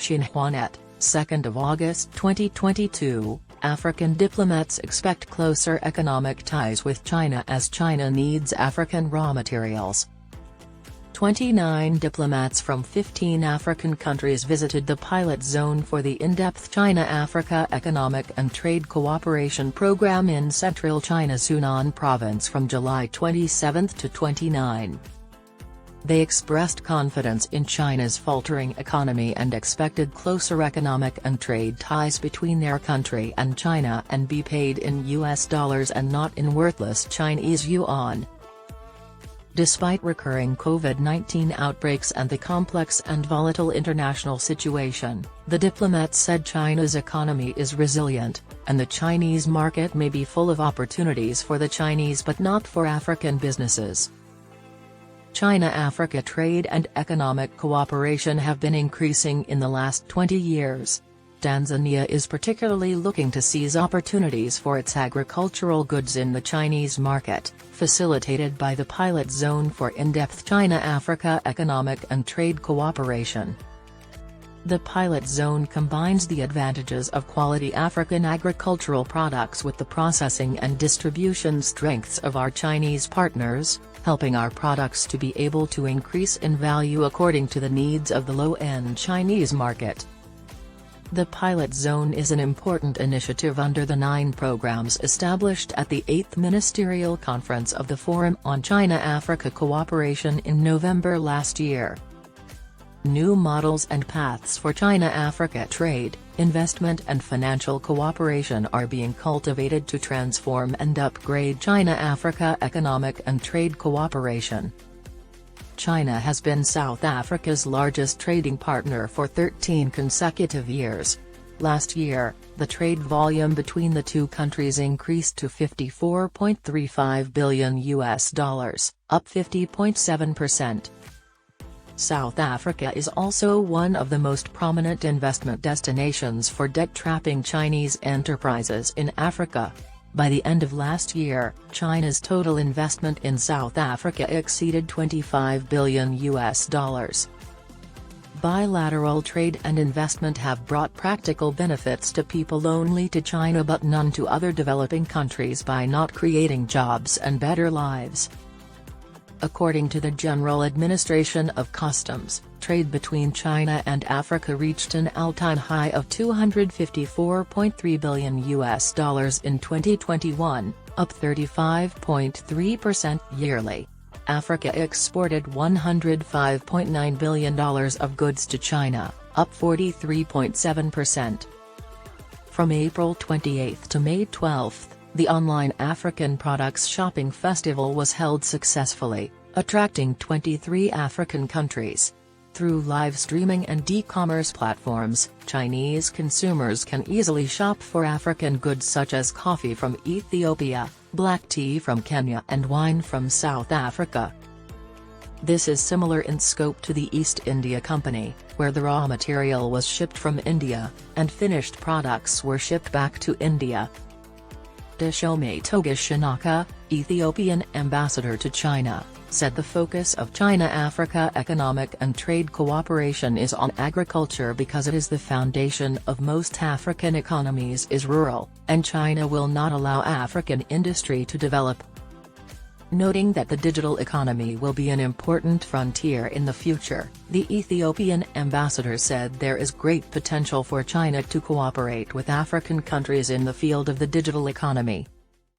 Xinhua 2nd of August 2022, African diplomats expect closer economic ties with China as China needs African raw materials. 29 diplomats from 15 African countries visited the pilot zone for the in-depth China-Africa Economic and Trade Cooperation Program in central China's Hunan province from July 27 to 29. They expressed confidence in China's faltering economy and expected closer economic and trade ties between their country and China and be paid in US dollars and not in worthless Chinese yuan. Despite recurring COVID-19 outbreaks and the complex and volatile international situation, the diplomats said China's economy is resilient, and the Chinese market may be full of opportunities for the Chinese but not for African businesses. China-Africa trade and economic cooperation have been increasing in the last 20 years. Tanzania is particularly looking to seize opportunities for its agricultural goods in the Chinese market, facilitated by the pilot zone for in-depth China-Africa Economic and Trade Cooperation. The pilot zone combines the advantages of quality African agricultural products with the processing and distribution strengths of our Chinese partners, helping our products to be able to increase in value according to the needs of the low-end Chinese market. The pilot zone is an important initiative under the 9 programs established at the 8th Ministerial Conference of the Forum on China-Africa Cooperation in November last year. New models and paths for China-Africa trade, investment and financial cooperation are being cultivated to transform and upgrade China-Africa economic and trade cooperation. China has been South Africa's largest trading partner for 13 consecutive years. Last year, the trade volume between the two countries increased to $54.35 billion, up 50.7%. South Africa is also one of the most prominent investment destinations for debt-trapping Chinese enterprises in Africa. By the end of last year, China's total investment in South Africa exceeded $25 billion. Bilateral trade and investment have brought practical benefits to people only to China but none to other developing countries by not creating jobs and better lives. According to the General Administration of Customs, trade between China and Africa reached an all-time high of $254.3 billion in 2021, up 35.3% yearly. Africa exported $105.9 billion of goods to China, up 43.7%. From April 28 to May 12, the online African Products Shopping Festival was held successfully, attracting 23 African countries. Through live streaming and e-commerce platforms, Chinese consumers can easily shop for African goods such as coffee from Ethiopia, black tea from Kenya and wine from South Africa. This is similar in scope to the East India Company, where the raw material was shipped from India, and finished products were shipped back to India. Deshome Togashinaka, Ethiopian ambassador to China, said the focus of China-Africa economic and trade cooperation is on agriculture because it is the foundation of most African economies is rural, and China will not allow African industry to develop. Noting that the digital economy will be an important frontier in the future, the Ethiopian ambassador said there is great potential for China to cooperate with African countries in the field of the digital economy.